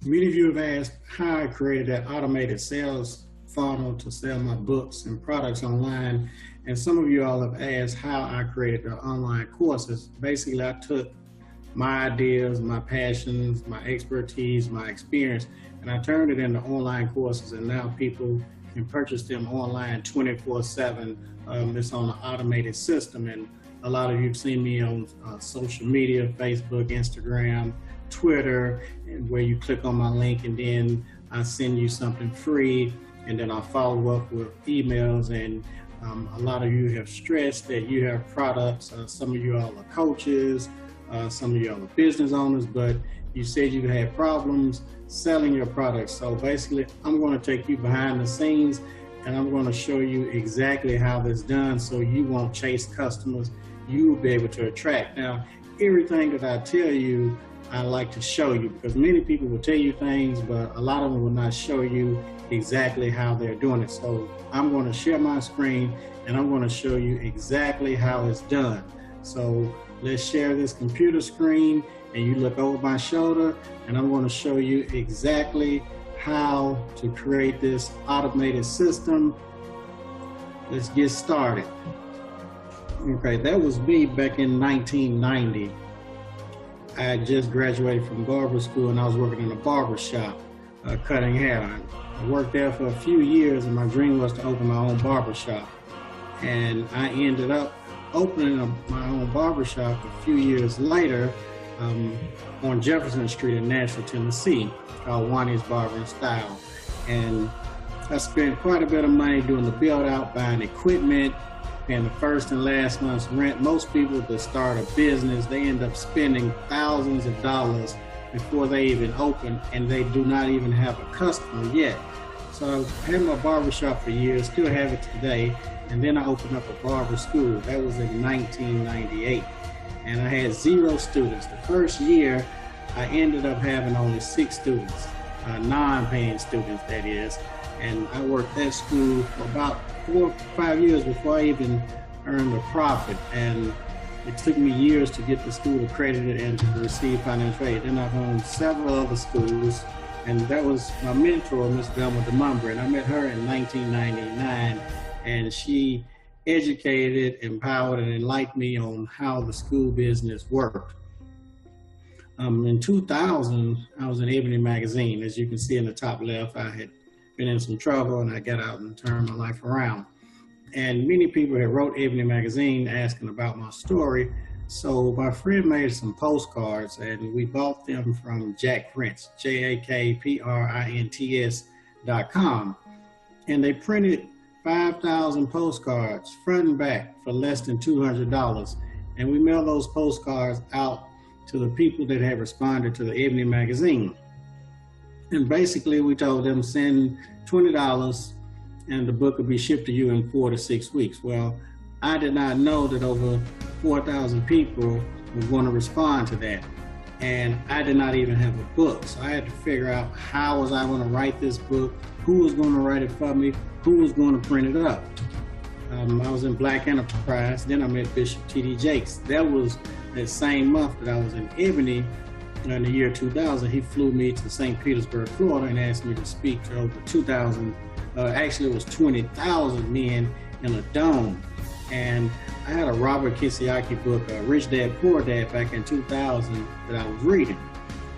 Many of you have asked how I created that automated sales funnel to sell my books and products online. And some of you all have asked how I created the online courses. Basically, I took my ideas, my passions, my expertise, my experience, and I turned it into online courses. And now people can purchase them online 24/7. It's on an automated system. And a lot of you have seen me on social media, Facebook, Instagram, Twitter, and where you click on my link and then I send you something free, and then I'll follow up with emails. And a lot of you have stressed that you have products. Some of you all are coaches, some of you all are business owners, but you said you had problems selling your products. So basically, I'm going to take you behind the scenes and I'm going to show you exactly how this is done so you won't chase customers. You will be able to attract. Now, everything that I tell you, I like to show you, because many people will tell you things, but a lot of them will not show you exactly how they're doing it. So I'm going to share my screen and I'm going to show you exactly how it's done. So let's share this computer screen and you look over my shoulder and I'm going to show you exactly how to create this automated system. Let's get started. Okay, that was me back in 1990. I had just graduated from barber school and I was working in a barber shop, cutting hair. I worked there for a few years and my dream was to open my own barber shop. And I ended up opening my own barber shop a few years later on Jefferson Street in Nashville, Tennessee, called Juanita's Barber and Style. And I spent quite a bit of money doing the build out, buying equipment, and the first and last month's rent. Most people that start a business, they end up spending thousands of dollars before they even open, and they do not even have a customer yet. So I had my barbershop for years, still have it today, and then I opened up a barber school. That was in 1998, and I had 0 students. The first year, I ended up having only 6 students, non-paying students, that is. And I worked at school for about 4 or 5 years before I even earned a profit. And it took me years to get the school accredited and to receive financial aid. Then I've owned several other schools, and that was my mentor, Miss Velma DeMumber, and I met her in 1999, and she educated, empowered, and enlightened me on how the school business worked. In 2000, I was in Ebony magazine. As you can see in the top left, I had been in some trouble and I got out and turned my life around. And many people had wrote Ebony magazine asking about my story. So my friend made some postcards and we bought them from Jack Prince, JAKPRINTS.com. And they printed 5,000 postcards front and back for less than $200. And we mailed those postcards out to the people that had responded to the Ebony magazine. And basically we told them send $20 and the book will be shipped to you in 4 to 6 weeks. Well, I did not know that over 4,000 people were going to respond to that. And I did not even have a book. So I had to figure out how was I going to write this book, who was going to write it for me, who was going to print it up. I was in Black Enterprise, then I met Bishop T.D. Jakes. That was that same month that I was in Ebony. In the year 2000, he flew me to St. Petersburg, Florida, and asked me to speak to over 2,000, actually it was 20,000 men in a dome. And I had a Robert Kiyosaki book, Rich Dad, Poor Dad, back in 2000 that I was reading.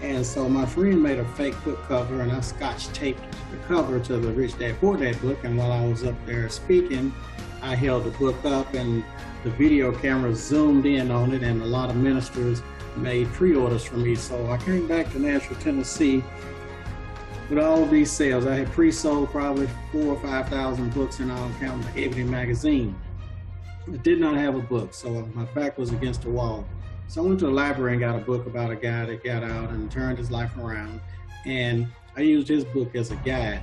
And so my friend made a fake book cover and I scotch taped the cover to the Rich Dad, Poor Dad book. And while I was up there speaking, I held the book up and the video camera zoomed in on it, and a lot of ministers made pre-orders for me. So I came back to Nashville, Tennessee with all of these sales. I had pre-sold probably 4,000 or 5,000 books in all, counting the Ebony magazine. I did not have a book, so my back was against the wall. So I went to the library and got a book about a guy that got out and turned his life around. And I used his book as a guide.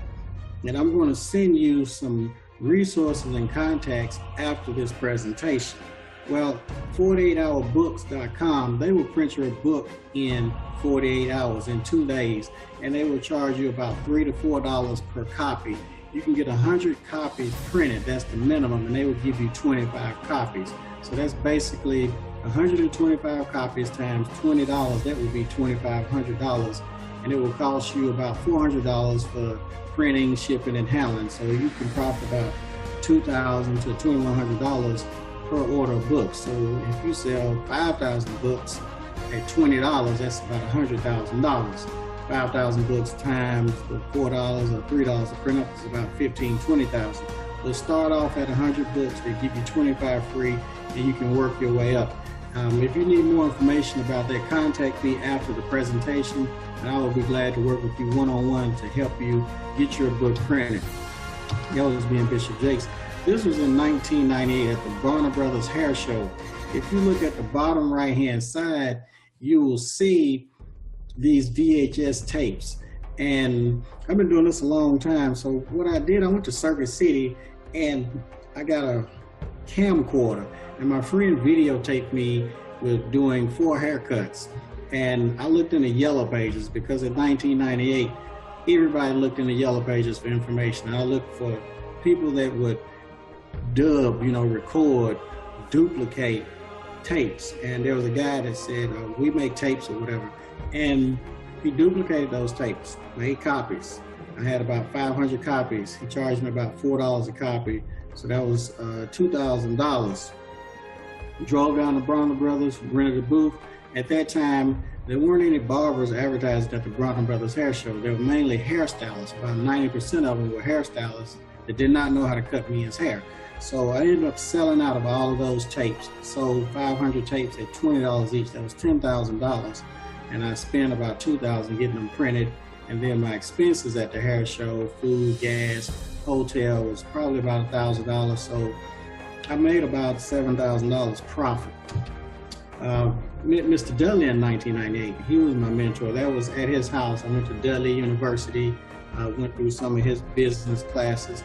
And I'm going to send you some resources and contacts after this presentation. Well, 48hourbooks.com, they will print your book in 48 hours, in 2 days, and they will charge you about $3 to $4 per copy. You can get 100 copies printed, that's the minimum, and they will give you 25 copies. So that's basically 125 copies times $20, that would be $2,500. and it will cost you about $400 for printing, shipping, and handling. So you can profit about $2,000 to $2,100 per order of books. So if you sell 5,000 books at $20, that's about $100,000. 5,000 books times the $4 or $3 to print up is about $15,000, $20,000. So start off at 100 books. They give you 25 free, and you can work your way up. If you need more information about that, contact me after the presentation, and I will be glad to work with you one-on-one to help you get your book printed. That was me and Bishop Jakes. This was in 1998 at the Barner Brothers Hair Show. If you look at the bottom right-hand side, you will see these VHS tapes. And I've been doing this a long time. So what I did, I went to Circuit City and I got a camcorder. And my friend videotaped me with doing 4 haircuts. And I looked in the yellow pages because in 1998, everybody looked in the yellow pages for information. I looked for people that would dub, record, duplicate tapes. And there was a guy that said, we make tapes or whatever. And he duplicated those tapes, made copies. I had about 500 copies. He charged me about $4 a copy. So that was $2,000. Drove down to Bronner Brothers, rented a booth. At that time, there weren't any barbers advertised at the Bronner Brothers Hair Show. They were mainly hairstylists. About 90% of them were hairstylists that did not know how to cut men's hair. So I ended up selling out of all of those tapes. Sold 500 tapes at $20 each. That was $10,000. And I spent about $2,000 getting them printed. And then my expenses at the hair show, food, gas, hotel, was probably about $1,000. So I made about $7,000 profit. Met Mr. Dudley in 1998. He was my mentor. That was at his house. I went to Dudley University, went through some of his business classes.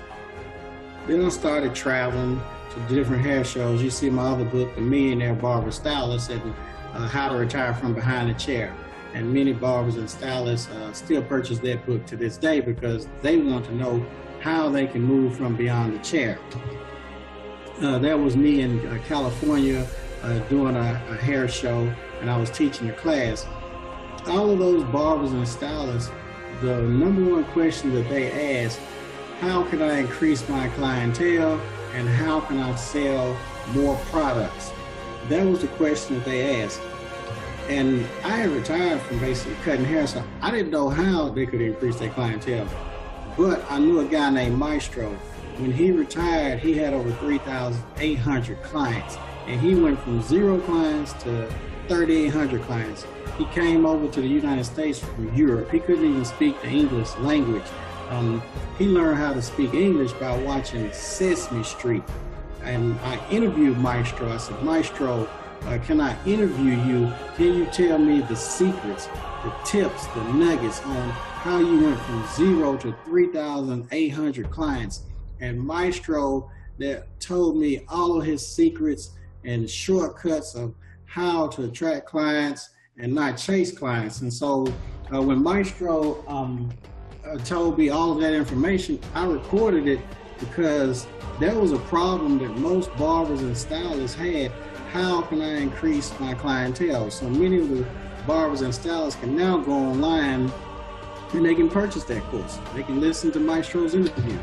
Then I started traveling to different hair shows. You see my other book, The Millionaire Barber Stylist, and How to Retire from Behind a Chair. And many barbers and stylists still purchase that book to this day because they want to know how they can move from beyond the chair. That was me in California doing a hair show, and I was teaching a class. All of those barbers and stylists, the number one question that they ask, how can I increase my clientele and how can I sell more products? That was the question that they asked. And I had retired from basically cutting hair, so I didn't know how they could increase their clientele. But I knew a guy named Maestro. When he retired, he had over 3,800 clients. And he went from 0 clients to 3,800 clients. He came over to the United States from Europe. He couldn't even speak the English language. He learned how to speak English by watching Sesame Street. And I interviewed Maestro. I said, Maestro, can I interview you? Can you tell me the secrets, the tips, the nuggets on how you went from 0 to 3,800 clients? And Maestro that told me all of his secrets and shortcuts of how to attract clients and not chase clients. And so when Maestro told me all of that information, I recorded it because that was a problem that most barbers and stylists had. How can I increase my clientele? So many of the barbers and stylists can now go online and they can purchase that course. They can listen to Maestro's interview.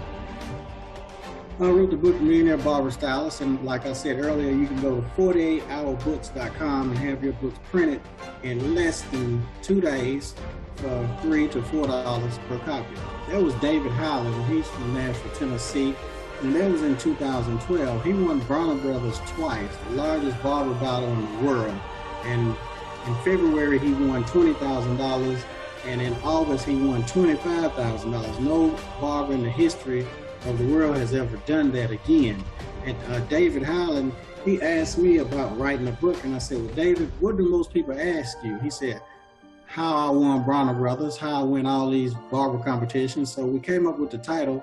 I wrote the book Millionaire Barber Stylist, and like I said earlier, you can go to 48hourbooks.com and have your books printed in less than 2 days for $3 to $4 per copy. That was David Howland. He's from Nashville, Tennessee, and that was in 2012. He won Bronner Brothers twice, the largest barber battle in the world. And in February, he won $20,000, and in August, he won $25,000. No barber in the history of the world has ever done that again. And David Howland, he asked me about writing a book, and I said, well, David, what do most people ask you? He said, how I won Bronner Brothers, how I win all these barber competitions. So we came up with the title,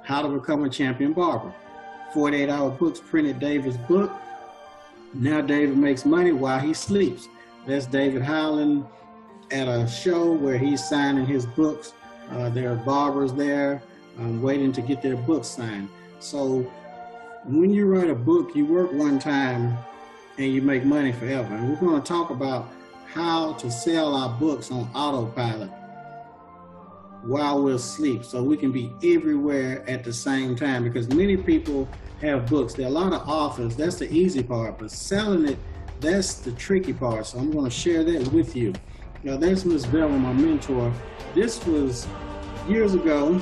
How to Become a Champion Barber. 48 Hour Books printed David's book. Now David makes money while he sleeps. That's David Howland at a show where he's signing his books. There are barbers there waiting to get their books signed. So when you write a book, you work one time and you make money forever. And we're going to talk about how to sell our books on autopilot. while we're asleep, so we can be everywhere at the same time, because many people have books. There are a lot of authors. That's the easy part, but selling it, that's the tricky part. So I'm going to share that with you. Now, there's Miss Bell, my mentor. This was years ago.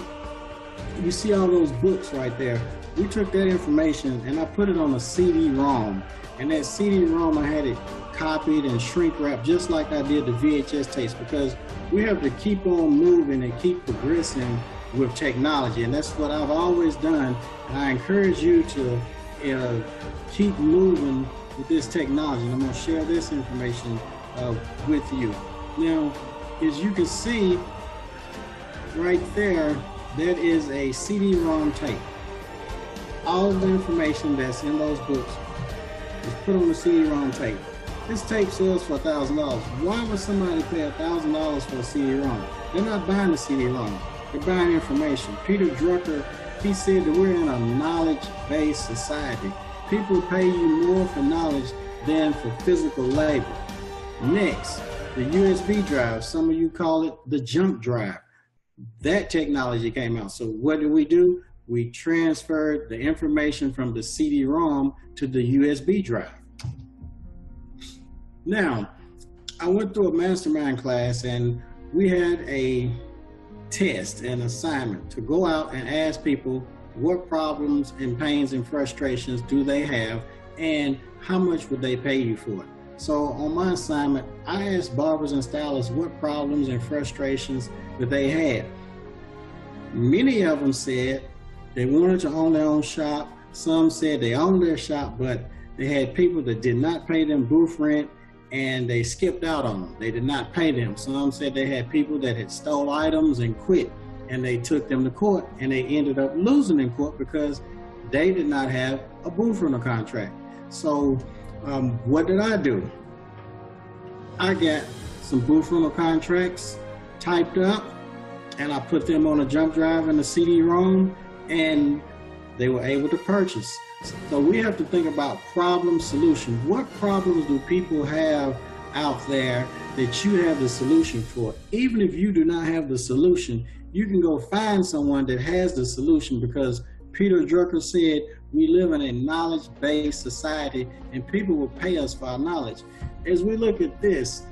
You see all those books right there. We took that information and I put it on a CD-ROM. And that CD-ROM, I had it copied and shrink wrapped just like I did the VHS tapes, because we have to keep on moving and keep progressing with technology. And that's what I've always done. And I encourage you to keep moving with this technology. And I'm going to share this information with you. Now, as you can see right there, that is a CD-ROM tape. All of the information that's in those books is put on the CD-ROM tape. This tape sells for $1,000. Why would somebody pay $1,000 for a CD-ROM? They're not buying the CD-ROM. They're buying information. Peter Drucker, he said that we're in a knowledge-based society. People pay you more for knowledge than for physical labor. Next, the USB drive. Some of you call it the jump drive. That technology came out. So what do? We transferred the information from the CD-ROM to the USB drive. Now, I went through a mastermind class and we had a test, an assignment to go out and ask people what problems and pains and frustrations do they have and how much would they pay you for it. So on my assignment, I asked barbers and stylists what problems and frustrations that they had. Many of them said they wanted to own their own shop. Some said they owned their shop, but they had people that did not pay them booth rent and they skipped out on them. They did not pay them. Some said they had people that had stole items and quit, and they took them to court and they ended up losing in court because they did not have a booth rental contract. So what did I do? I got some booth rental contracts typed up and I put them on a jump drive in the CD-ROM, and they were able to purchase. So we have to think about problem solution. What problems do people have out there that you have the solution for? Even if you do not have the solution, you can go find someone that has the solution, because Peter Drucker said we live in a knowledge-based society and people will pay us for our knowledge. As we look at this,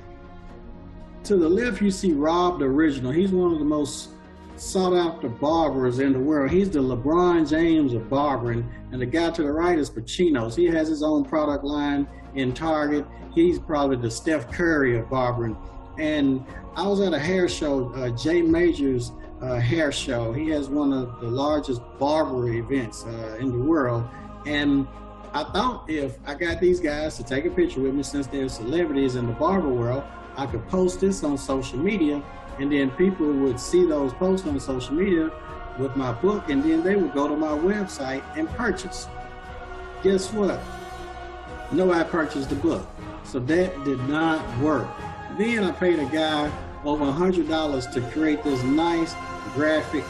to the left you see Rob the Original. He's one of the most sought after barbers in the world. He's the LeBron James of barbering. And the guy to the right is Pacino's. He has his own product line in Target. He's probably the Steph Curry of barbering. And I was at a hair show, Jay Major's hair show. He has one of the largest barber events in the world. And I thought if I got these guys to take a picture with me, since they're celebrities in the barber world, I could post this on social media, and then people would see those posts on social media with my book, and then they would go to my website and purchase. Guess what? Nobody purchased the book. So that did not work. Then I paid a guy over $100 to create this nice graphic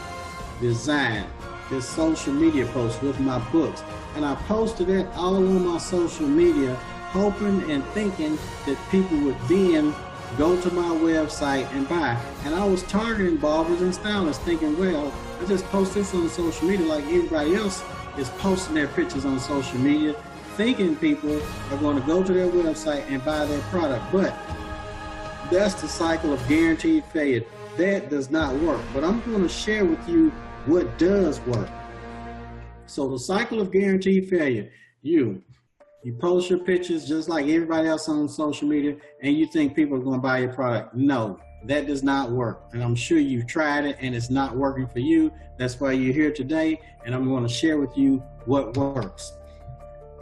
design, this social media post with my books. And I posted it all on my social media, hoping and thinking that people would then go to my website and buy. And I was targeting barbers and stylists, thinking, well, I just post this on social media like everybody else is posting their pictures on social media, thinking people are going to go to their website and buy their product. But that's the cycle of guaranteed failure. That does not work. But I'm going to share with you what does work. So the cycle of guaranteed failure, you post your pictures just like everybody else on social media, and you think people are going to buy your product. No, that does not work. And I'm sure you've tried it and it's not working for you. That's why you're here today, and I'm going to share with you what works.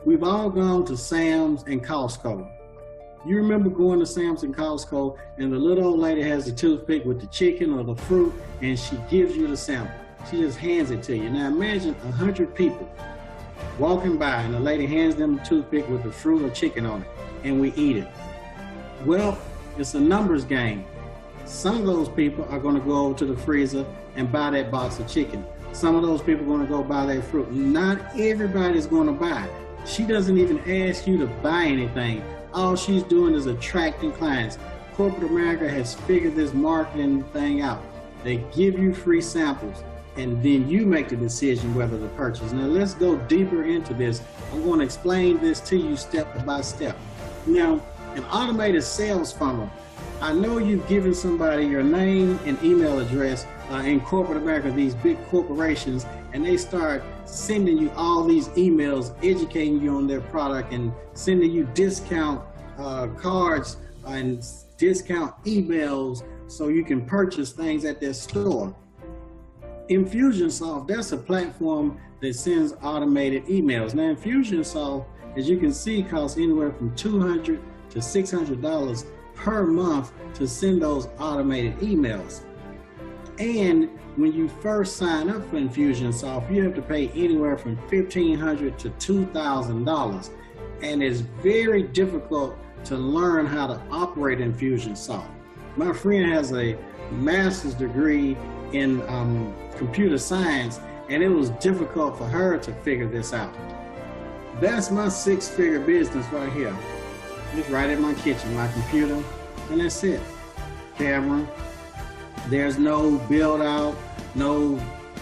We've all gone to Sam's and Costco. You remember going to Sam's and Costco, and the little old lady has the toothpick with the chicken or the fruit, and she gives you the sample. She just hands it to you. Now imagine 100 people walking by, and the lady hands them the toothpick with the fruit or chicken on it, and we eat it. Well, it's a numbers game. Some of those people are going to go over to the freezer and buy that box of chicken. Some of those people are going to go buy that fruit. Not everybody is going to buy. She doesn't even ask you to buy anything. All she's doing is attracting clients. Corporate America has figured this marketing thing out. They give you free samples, and then you make the decision whether to purchase. Now let's go deeper into this. I'm going to explain this to you step by step. Now, an automated sales funnel. I know you've given somebody your name and email address in corporate America, these big corporations, and they start sending you all these emails, educating you on their product and sending you discount cards and discount emails so you can purchase things at their store. Infusionsoft, that's a platform that sends automated emails. Now, Infusionsoft, as you can see, costs anywhere from $200 to $600 per month to send those automated emails. And when you first sign up for Infusionsoft, you have to pay anywhere from $1,500 to $2,000. And it's very difficult to learn how to operate Infusionsoft. My friend has a master's degree in computer science, and it was difficult for her to figure this out. That's my six-figure business right here. It's right in my kitchen, my computer, and that's it. Camera. There's no build out, no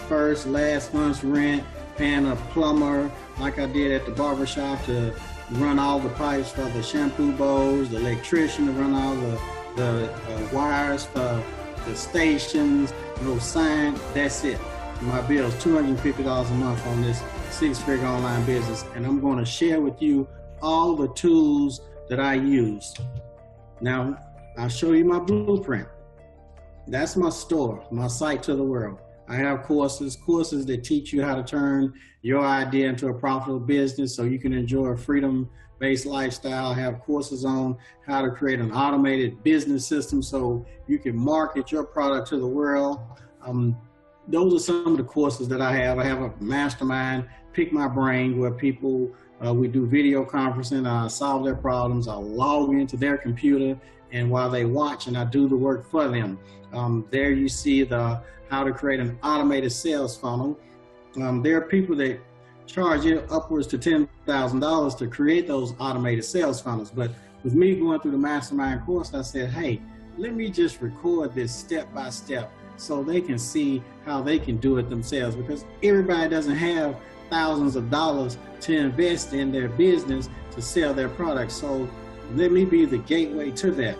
last month's rent, paying a plumber like I did at the barbershop to run all the pipes for the shampoo bowls, the electrician to run all the wires for the stations, no sign. That's it. My bill is $250 a month on this six-figure online business, and I'm going to share with you all the tools that I use. Now, I'll show you my blueprint. That's my store, my site to the world. I have courses that teach you how to turn your idea into a profitable business so you can enjoy a freedom-based lifestyle. I have courses on how to create an automated business system so you can market your product to the world. Those are some of the courses that I have. I have a mastermind, Pick My Brain, where people, we do video conferencing, I solve their problems, I log into their computer, and while they watch and I do the work for them. There you see how to create an automated sales funnel. There are people that charge you upwards to $10,000 to create those automated sales funnels. But with me going through the mastermind course, I said, hey, let me just record this step by step so they can see how they can do it themselves, because everybody doesn't have thousands of dollars to invest in their business to sell their products. So let me be the gateway to that.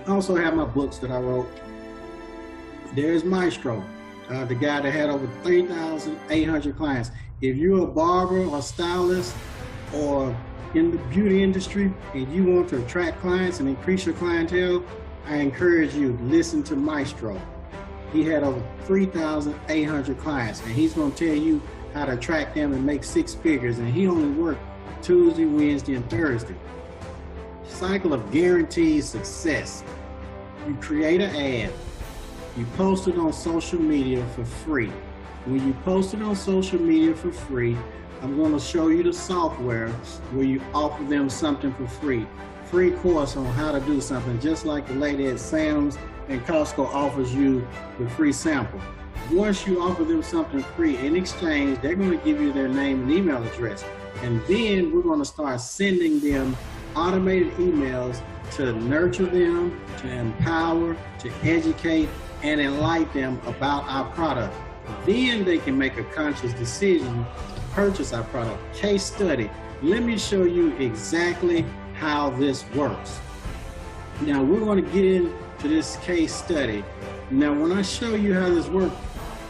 I also have my books that I wrote. There's Maestro, the guy that had over 3,800 clients. If you're a barber or stylist or in the beauty industry and you want to attract clients and increase your clientele, I encourage you to listen to Maestro. He had over 3,800 clients, and he's going to tell you how to attract them and make six figures. And he only worked Tuesday, Wednesday, and Thursday. Cycle of guaranteed success. You create an ad. You post it on social media for free. When you post it on social media for free, I'm going to show you the software where you offer them something for free. Free course on how to do something, just like the lady at Sam's and Costco offers you the free sample. Once you offer them something free, in exchange, they're going to give you their name and email address. And then we're going to start sending them automated emails to nurture them, to empower, to educate, and enlighten them about our product. Then they can make a conscious decision to purchase our product. Case study. Let me show you exactly how this works. Now we're going to get into this case study. Now when I show you how this works,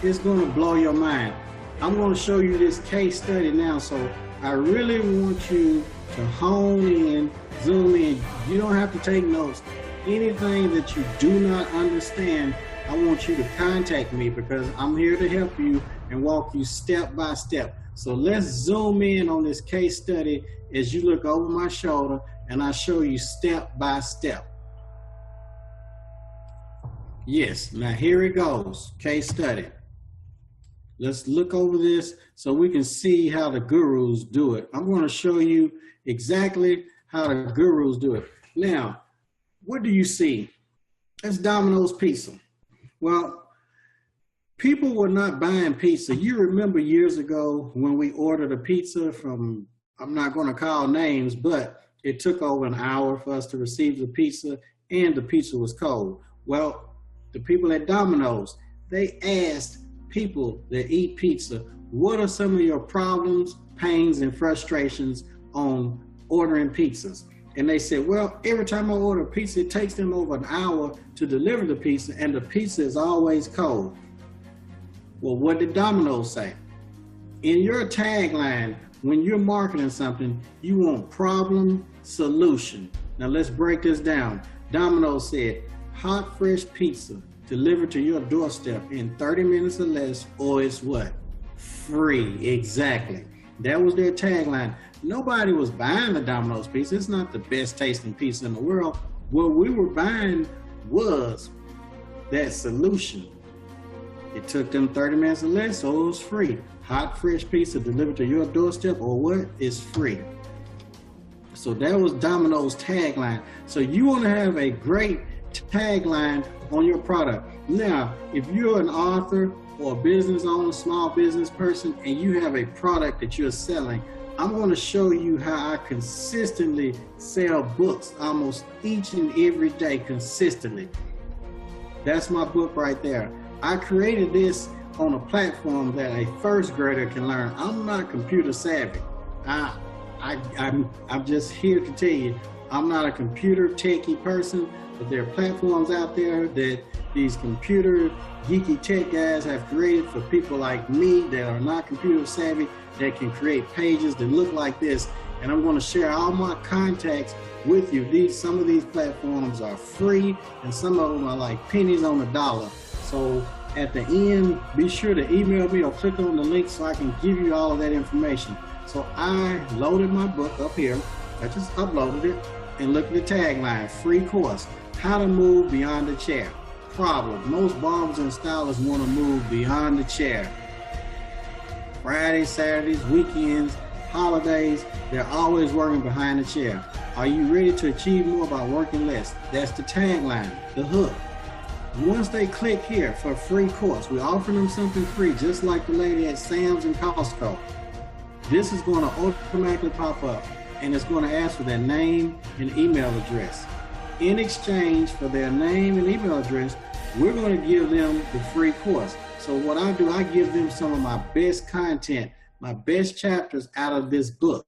it's going to blow your mind. I'm going to show you this case study now, so I really want you to hone in, zoom in. You don't have to take notes. Anything that you do not understand, I want you to contact me, because I'm here to help you and walk you step by step. So let's zoom in on this case study as you look over my shoulder and I show you step by step. Yes, now here it goes, case study. Let's look over this so we can see how the gurus do it. I'm going to show you exactly how the gurus do it. Now, what do you see? That's Domino's Pizza. Well, people were not buying pizza. You remember years ago when we ordered a pizza from, I'm not going to call names, but it took over an hour for us to receive the pizza, and the pizza was cold. Well, The people at Domino's, they asked people that eat pizza, what are some of your problems, pains, and frustrations on ordering pizzas? And they said, well, every time I order pizza, it takes them over an hour to deliver the pizza, and the pizza is always cold. Well, what did Domino's say? In your tagline, when you're marketing something, you want problem, solution. Now let's break this down. Domino's said, hot, fresh pizza delivered to your doorstep in 30 minutes or less, or it's what? Free. Exactly. That was their tagline. Nobody was buying the Domino's pizza. It's not the best tasting pizza in the world. What we were buying was that solution. It took them 30 minutes or less, so it was free. Hot, fresh pizza delivered to your doorstep, or what? It's free. So that was Domino's tagline. So you want to have a great tagline on your product. Now, if you're an author or a business owner, small business person, and you have a product that you're selling, I'm going to show you how I consistently sell books almost each and every day consistently. That's my book right there. I created this on a platform that a first grader can learn. I'm not computer savvy. I'm just here to tell you, I'm not a computer techie person, but there are platforms out there that these computer geeky tech guys have created for people like me that are not computer savvy, that can create pages that look like this. And I'm going to share all my contacts with you. Some of these platforms are free, and some of them are like pennies on the dollar. So at the end, be sure to email me or click on the link so I can give you all of that information. So I loaded my book up here. I just uploaded it, and look at the tagline, free course, how to move beyond the chair. Problem, most barbers and stylists want to move beyond the chair. Fridays, Saturdays, weekends, holidays, they're always working behind the chair. Are you ready to achieve more by working less? That's the tagline, the hook. Once they click here for a free course, we're offering them something free, just like the lady at Sam's and Costco. This is going to automatically pop up, and it's going to ask for their name and email address. In exchange for their name and email address, we're going to give them the free course. So what I do, I give them some of my best content, my best chapters out of this book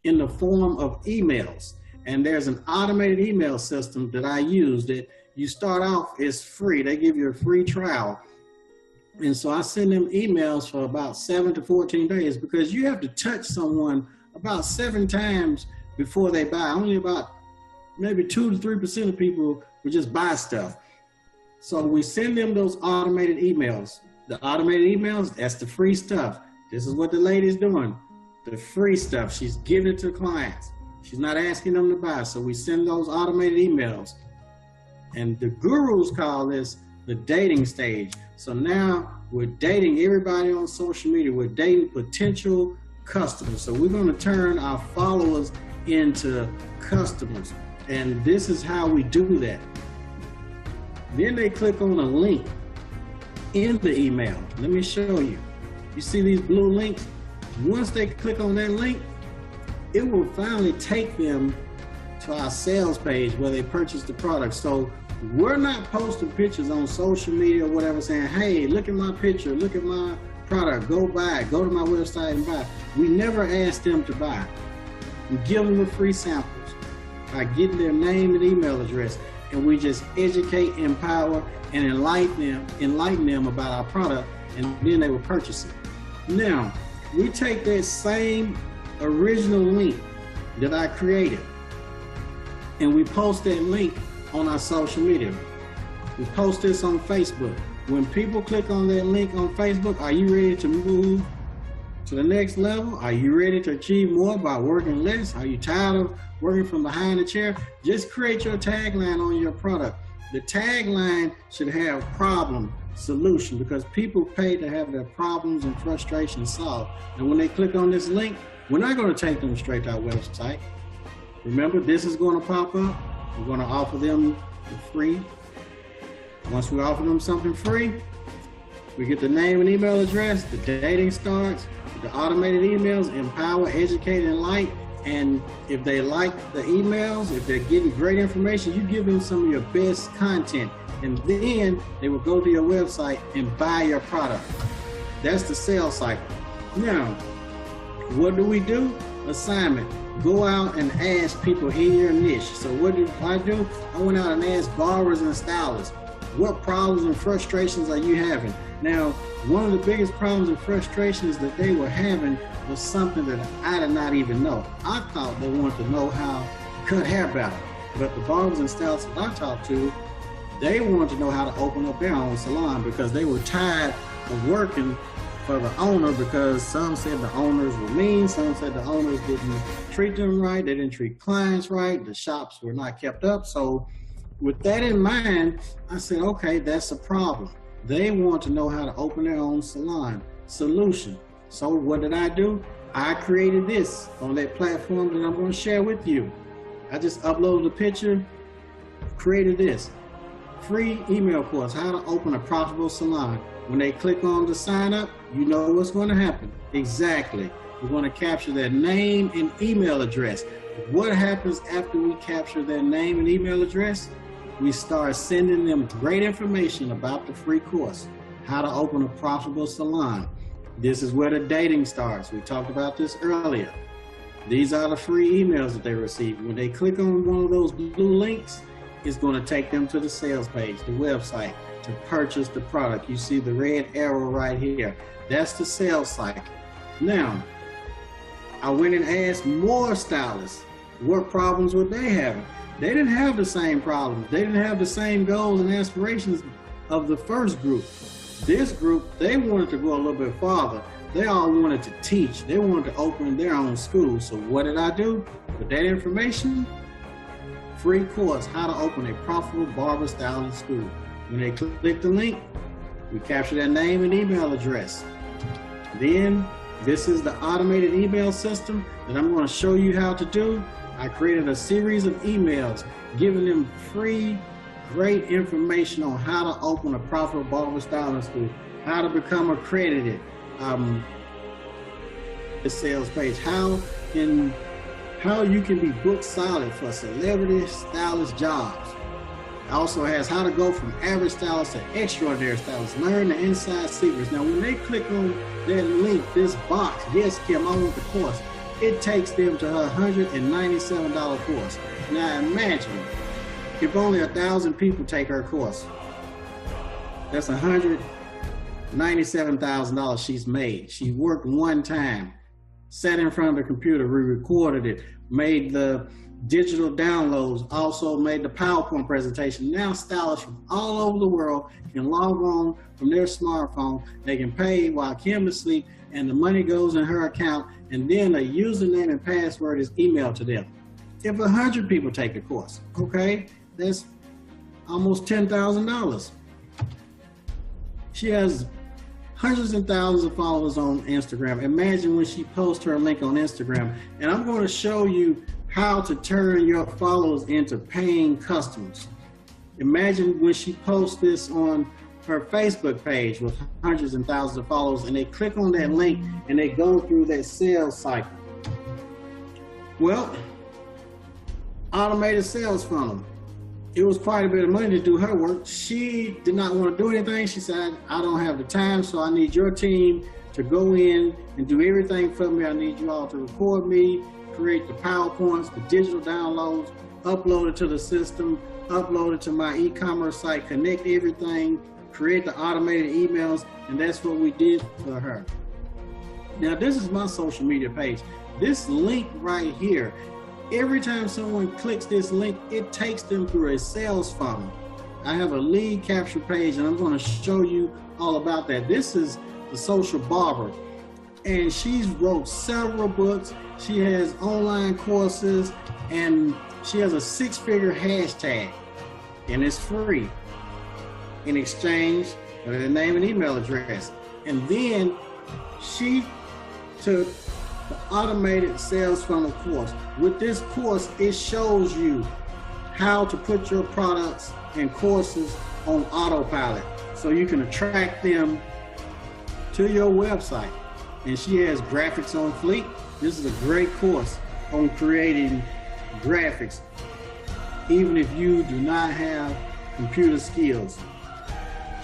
in the form of emails. And there's an automated email system that I use that you start off, it's free. They give you a free trial. And so I send them emails for about 7 to 14 days, because you have to touch someone about 7 times before they buy. Only about maybe 2 to 3% of people will just buy stuff. So we send them those automated emails. The automated emails, that's the free stuff. This is what the lady's doing. The free stuff, she's giving it to clients. She's not asking them to buy. So we send those automated emails. And the gurus call this the dating stage. So now we're dating everybody on social media. We're dating potential customers. So we're going to turn our followers into customers. And this is how we do that. Then they click on a link in the email. Let me show you. You see these blue links? Once they click on that link, it will finally take them to our sales page where they purchase the product. So we're not posting pictures on social media or whatever saying, hey, look at my picture, look at my product, go buy it, go to my website and buy it. We never ask them to buy. We give them the free samples by getting their name and email address, and we just educate, empower, and enlighten them about our product, and then they will purchase it. Now, we take that same original link that I created, and we post that link on our social media. We post this on Facebook. When people click on that link on Facebook, are you ready to move to the next level? Are you ready to achieve more by working less? Are you tired of working from behind the chair? Just create your tagline on your product. The tagline should have problem, solution, because people pay to have their problems and frustrations solved. And when they click on this link, we're not going to take them straight to our website. Remember, this is going to pop up. We're going to offer them for free. Once we offer them something free, we get the name and email address, the dating starts, the automated emails, empower, educate, and enlighten. And if they like the emails, if they're getting great information, you give them some of your best content. and then they will go to your website and buy your product. That's the sales cycle. Now, what do? Assignment. Go out and ask people in your niche. So what did I do? I went out and asked barbers and stylists, what problems and frustrations are you having? Now, one of the biggest problems and frustrations that they were having was something that I did not even know. I thought they wanted to know how to cut hair better. But the barbers and stylists that I talked to, they wanted to know how to open up their own salon because they were tired of working for the owner, because some said the owners were mean, some said the owners didn't treat them right, they didn't treat clients right, the shops were not kept up. So with that in mind, I said, okay, that's a problem. They want to know how to open their own salon. Solution. So what did I do? I created this on that platform that I'm going to share with you. I just uploaded a picture, created this. Free email course, how to open a profitable salon. When they click on the sign up, you know what's going to happen. Exactly. We're going to capture their name and email address. What happens after we capture their name and email address? We start sending them great information about the free course, how to open a profitable salon. This is where the dating starts. We talked about this earlier. These are the free emails that they receive. When they click on one of those blue links, it's going to take them to the sales page, the website, to purchase the product. You see the red arrow right here. That's the sales cycle. Now, I went and asked more stylists what problems were they having. They didn't have the same problems. They didn't have the same goals and aspirations of the first group. This group, they wanted to go a little bit farther. They all wanted to teach. They wanted to open their own school. So what did I do? With that information, free course, how to open a profitable barber styling school. When they click the link, we capture their name and email address. Then this is the automated email system that I'm going to show you how to do. I created a series of emails giving them free, great information on how to open a profitable barber styling school, how to become accredited, the sales page, how you can be booked solid for celebrity stylist jobs. It also has how to go from average stylist to extraordinary stylist. Learn the inside secrets. Now, when they click on that link, this box, yes, Kim, I want the course, it takes them to her $197 course. Now, imagine if only 1,000 people take her course. That's $197,000 she's made. She worked one time, sat in front of the computer, re-recorded it, made the digital downloads, also made the PowerPoint presentation. Now stylists from all over the world can log on from their smartphone. They can pay while Kim is asleep, and the money goes in her account, and then a username and password is emailed to them. If 100 people take the course, okay, that's almost $10,000. She has hundreds and thousands of followers on Instagram. Imagine when she posts her link on Instagram. And I'm going to show you how to turn your followers into paying customers. Imagine when she posts this on her Facebook page with hundreds and thousands of followers, and they click on that link and they go through that sales cycle. Well, automated sales funnel. It was quite a bit of money to do her work. She did not want to do anything. She said, I don't have the time, so I need your team to go in and do everything for me. I need you all to record me, create the PowerPoints, the digital downloads, upload it to the system, upload it to my e-commerce site, connect everything, create the automated emails, and that's what we did for her. Now, this is my social media page. This link right here, every time someone clicks this link, it takes them through a sales funnel. I have a lead capture page, and I'm going to show you all about that. This is the Social Barber, and she's wrote several books. She has online courses, and she has a 6-figure hashtag, and it's free in exchange for the name and email address. And then she took the automated sales funnel course. With this course, it shows you how to put your products and courses on autopilot so you can attract them to your website. And she has graphics on fleek. This is a great course on creating graphics. Even if you do not have computer skills.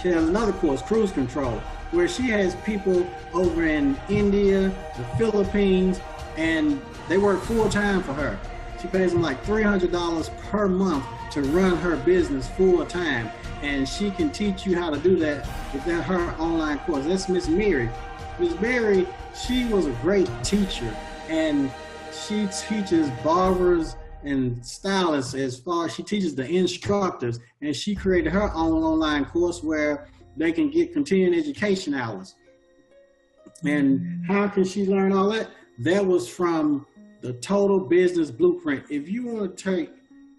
She has another course, cruise control, where she has people over in India, the Philippines, and they work full time for her. She pays them like $300 per month to run her business full time. And she can teach you how to do that with her online course. That's Miss Mary. Miss Mary, she was a great teacher, and she teaches barbers and stylists as far as she teaches the instructors, and she created her own online course where they can get continuing education hours. And how can she learn all that? That was from the Total Business Blueprint. If you want to take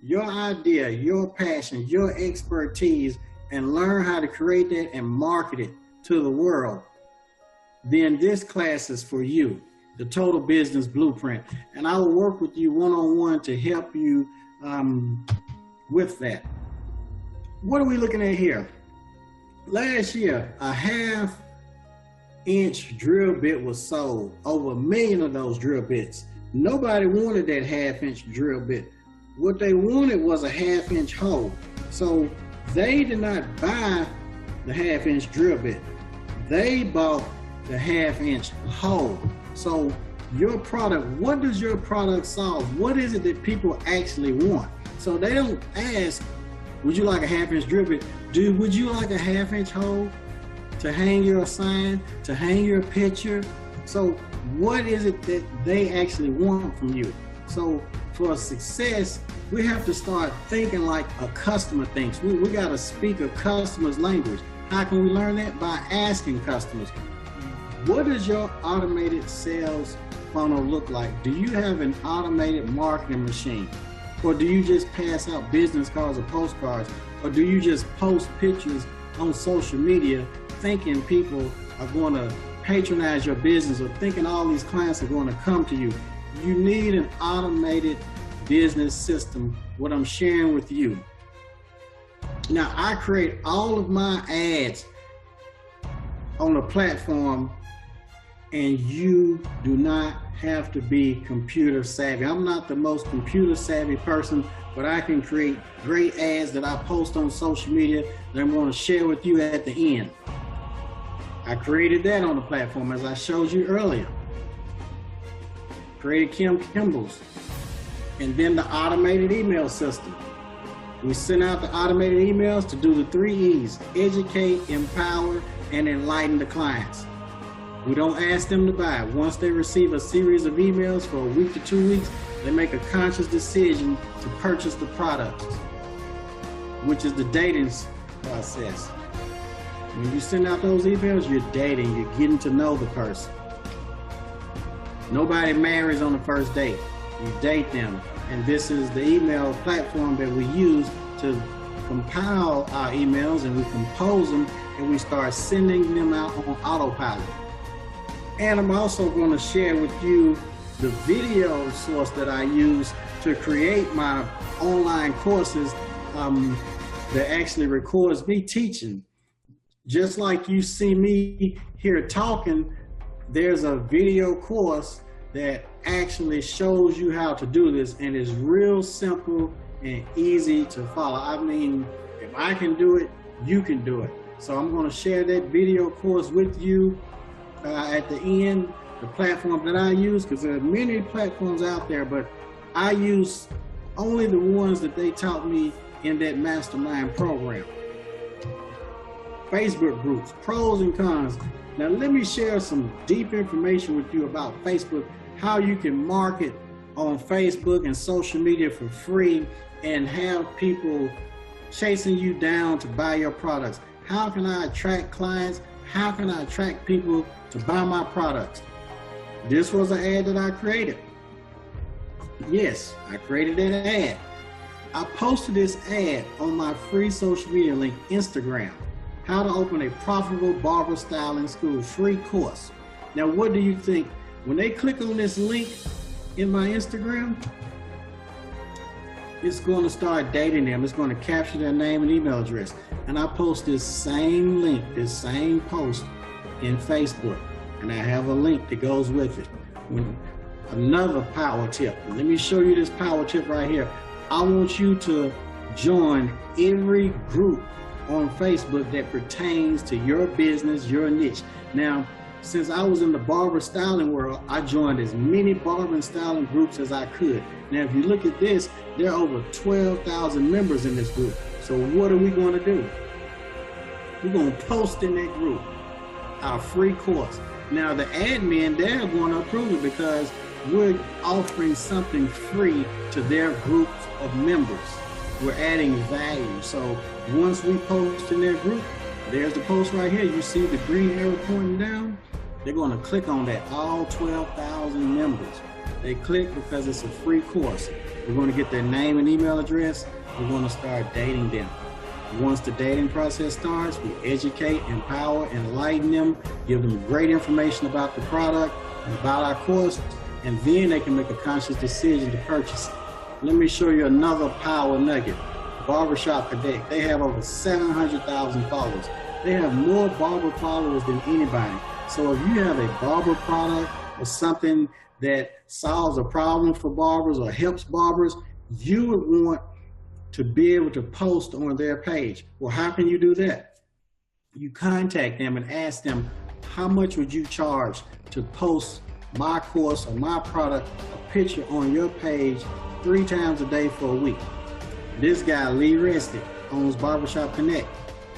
your idea, your passion, your expertise, and learn how to create that and market it to the world, then this class is for you, the Total Business Blueprint. And I will work with you one-on-one to help you with that. What are we looking at here? Last year, a 1/2-inch drill bit was sold, over 1 million of those drill bits. Nobody wanted that 1/2-inch drill bit. What they wanted was a 1/2-inch hole. So they did not buy the 1/2-inch drill bit. They bought the 1/2-inch hole. So your product, what does your product solve? What is it that people actually want? So they don't ask, would you like a 1/2-inch drill bit? Would you like a 1/2-inch hole to hang your sign, to hang your picture? So what is it that they actually want from you? So for success, we have to start thinking like a customer thinks. We got to speak a customer's language. How can we learn that? By asking customers, what does your automated sales funnel look like? Do you have an automated marketing machine? Or do you just pass out business cards or postcards? Or do you just post pictures on social media thinking people are going to patronize your business, or thinking all these clients are going to come to you? You need an automated business system, what I'm sharing with you. Now, I create all of my ads on the platform, and you do not have to be computer savvy. I'm not the most computer savvy person, but I can create great ads that I post on social media that I'm going to share with you at the end. I created that on the platform, as I showed you earlier. Created Kim Kimball's. And then the automated email system. We send out the automated emails to do the 3 E's: educate, empower, and enlighten the clients. We don't ask them to buy. Once they receive a series of emails for a week to 2 weeks, they make a conscious decision to purchase the product, which is the dating process. When you send out those emails, you're dating, you're getting to know the person. Nobody marries on the first date. You date them. And this is the email platform that we use to compile our emails, and we compose them, and we start sending them out on autopilot. And I'm also going to share with you the video source that I use to create my online courses that actually records me teaching. Just like you see me here talking, there's a video course that actually shows you how to do this, and it's real simple and easy to follow. I mean, if I can do it, you can do it. So I'm going to share that video course with you at the end, the platform that I use, because there are many platforms out there, but I use only the ones that they taught me in that mastermind program. Facebook groups, pros and cons. Now let me share some deep information with you about Facebook, how you can market on Facebook and social media for free and have people chasing you down to buy your products. How can I attract clients? How can I attract people to buy my products? This was an ad that I created. Yes, I created that ad. I posted this ad on my free social media link, Instagram. How to open a profitable barber styling school, free course. Now, what do you think? When they click on this link in my Instagram, it's going to start dating them. It's going to capture their name and email address. And I post this same link, this same post in Facebook. And I have a link that goes with it. Another power tip. Let me show you this power tip right here. I want you to join every group on Facebook that pertains to your business, your niche. Now, since I was in the barber styling world, I joined as many barber and styling groups as I could. Now, if you look at this, there are over 12,000 members in this group. So what are we going to do? We're going to post in that group our free course. Now, the admin, they're going to approve it because we're offering something free to their groups of members. We're adding value. So once we post in their group, there's the post right here. You see the green arrow pointing down? They're going to click on that, all 12,000 members. They click because it's a free course. We're going to get their name and email address. We're going to start dating them. Once the dating process starts, we educate, empower, enlighten them, give them great information about the product and about our course, and then they can make a conscious decision to purchase it. Let me show you another power nugget. Barbershop Connect. They have over 700,000 followers. They have more barber followers than anybody. So if you have a barber product or something that solves a problem for barbers or helps barbers, you would want to be able to post on their page. Well, how can you do that? You contact them and ask them, how much would you charge to post my course or my product, a picture on your page 3 times a day for a week? This guy, Lee Rested, owns Barbershop Connect.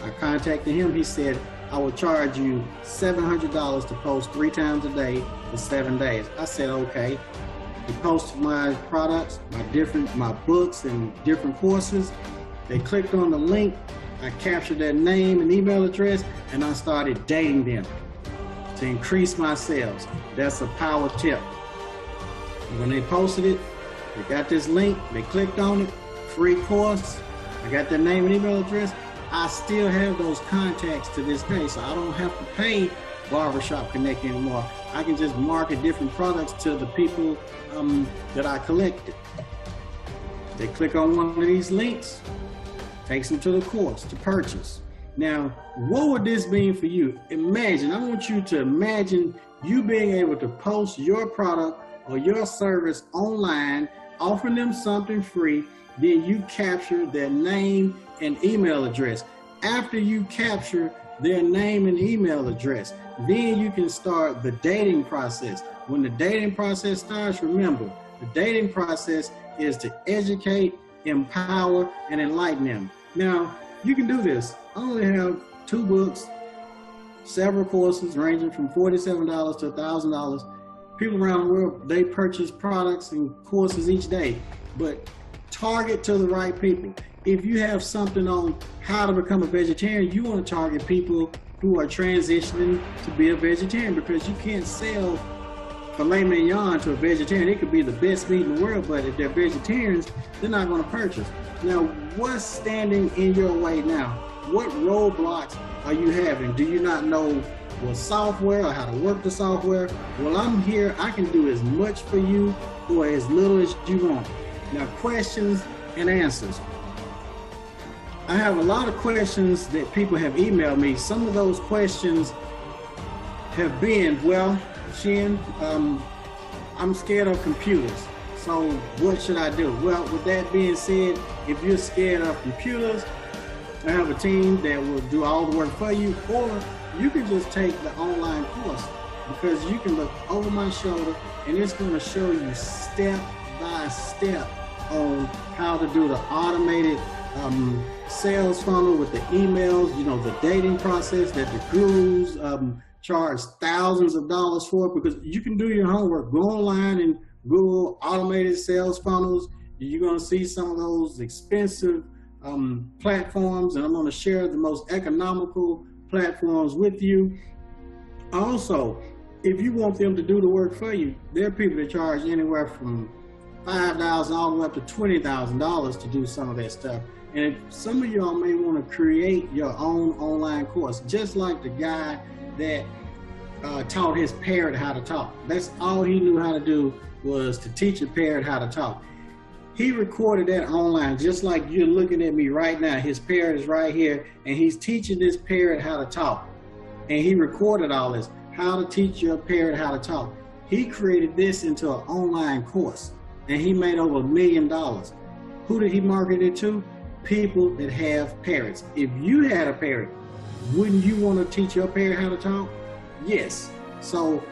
I contacted him. He said, I will charge you $700 to post 3 times a day for 7 days. I said, okay. He posted my products, my books and different courses. They clicked on the link. I captured their name and email address, and I started dating them to increase my sales. That's a power tip. When they posted it, they got this link, they clicked on it, free course. I got their name and email address. I still have those contacts to this day, so I don't have to pay Barbershop Connect anymore. I can just market different products to the people that I collected. They click on one of these links, takes them to the course to purchase. Now, what would this mean for you? Imagine, I want you to imagine you being able to post your product or your service online, offering them something free, then you capture their name and email address. After you capture their name and email address, then you can start the dating process. When the dating process starts, remember, the dating process is to educate, empower, and enlighten them. Now, you can do this. I only have 2 books, several courses ranging from $47 to $1,000. People around the world, they purchase products and courses each day, but target to the right people. If you have something on how to become a vegetarian, you want to target people who are transitioning to be a vegetarian, because you can't sell filet mignon to a vegetarian. It could be the best meat in the world, but if they're vegetarians, they're not going to purchase. Now, what's standing in your way now? What roadblocks are you having? Do you not know what software or how to work the software? Well, I'm here. I can do as much for you or as little as you want. Now, questions and answers. I have a lot of questions that people have emailed me. Some of those questions have been, well, Shin, I'm scared of computers. So what should I do? Well, with that being said, if you're scared of computers, I have a team that will do all the work for you, or you can just take the online course, because you can look over my shoulder and it's going to show you step by step on how to do the automated sales funnel with the emails, you know, the dating process that the gurus charge thousands of dollars for, because you can do your homework. Go online and Google automated sales funnels. You're going to see some of those expensive platforms, and I'm going to share the most economical platforms with you. Also, if you want them to do the work for you, there are people that charge anywhere from $5,000 all the way up to $20,000 to do some of that stuff. And some of y'all may want to create your own online course, just like the guy that taught his parrot how to talk. That's all he knew how to do, was to teach a parrot how to talk. He recorded that online, just like you're looking at me right now. His parrot is right here, and he's teaching this parrot how to talk. And he recorded all this, how to teach your parrot how to talk. He created this into an online course, and he made over $1 million. Who did he market it to? people that have parrots. If you had a parrot, wouldn't you want to teach your parrot how to talk? Yes. So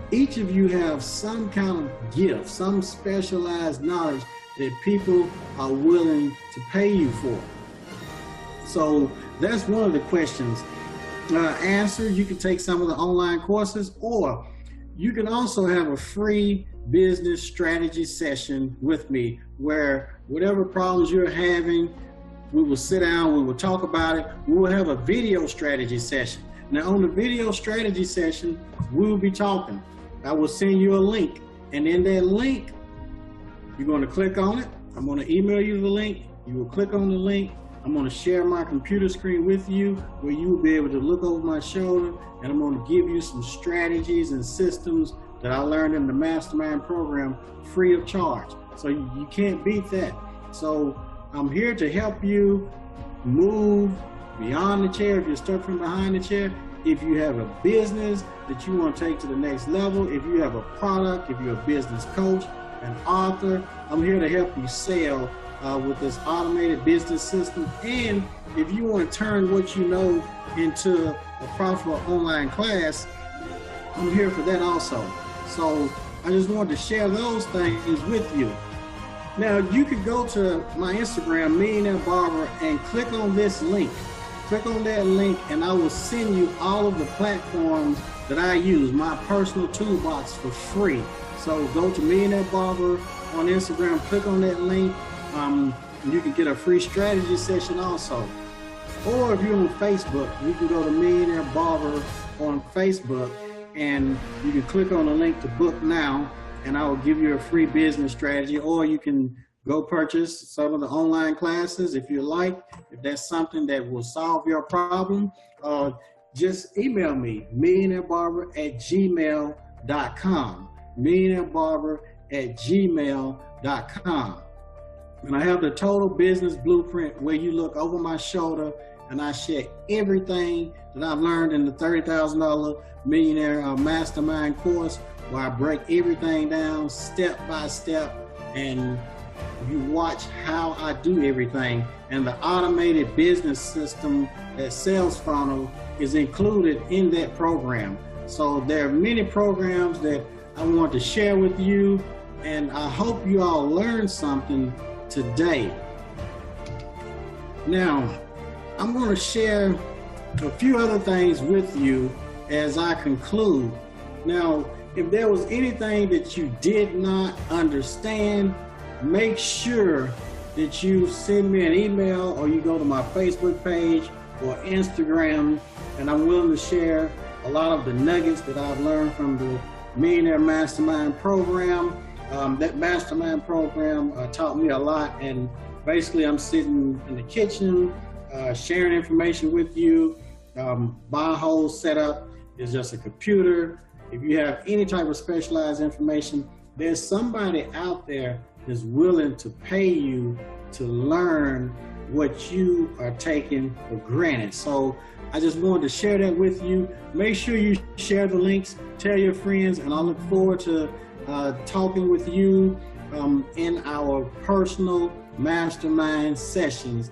each of you have some kind of gift, some specialized knowledge that people are willing to pay you for. So that's one of the questions answered. You can take some of the online courses, or you can also have a free business strategy session with me where whatever problems you're having, we will sit down, we will talk about it. We will have a video strategy session. Now on the video strategy session, we will be talking. I will send you a link, and in that link, you're going to click on it. I'm going to email you the link. You will click on the link. I'm going to share my computer screen with you where you will be able to look over my shoulder, and I'm going to give you some strategies and systems that I learned in the Mastermind program free of charge. So you can't beat that. So I'm here to help you move beyond the chair if you're stuck from behind the chair. If you have a business that you want to take to the next level, if you have a product, if you're a business coach, an author, I'm here to help you sell with this automated business system. And if you want to turn what you know into a profitable online class, I'm here for that also. So I just wanted to share those things with you. Now you could go to my Instagram, Millionaire Barber, and click on this link. Click on that link and I will send you all of the platforms that I use, my personal toolbox, for free. So go to Millionaire Barber on Instagram, click on that link. You can get a free strategy session also. Or if you're on Facebook, you can go to Millionaire Barber on Facebook and you can click on the link to book now, and I will give you a free business strategy. Or you can go purchase some of the online classes if you like. If that's something that will solve your problem, just email me, MillionaireBarber@gmail.com. MillionaireBarber@gmail.com. And I have the total business blueprint where you look over my shoulder and I share everything that I've learned in the $30,000 Millionaire Mastermind course, where I break everything down step by step, and you watch how I do everything. And the automated business system, that sales funnel, is included in that program. So there are many programs that I want to share with you, and I hope you all learned something today. Now, I'm going to share a few other things with you as I conclude. Now, if there was anything that you did not understand, make sure that you send me an email, or you go to my Facebook page or Instagram, and I'm willing to share a lot of the nuggets that I've learned from the Millionaire Mastermind program. That Mastermind program taught me a lot, and basically I'm sitting in the kitchen sharing information with you. My whole setup is just a computer. If you have any type of specialized information, there's somebody out there that's willing to pay you to learn what you are taking for granted. So I just wanted to share that with you. Make sure you share the links, tell your friends, and I look forward to talking with you in our personal mastermind sessions.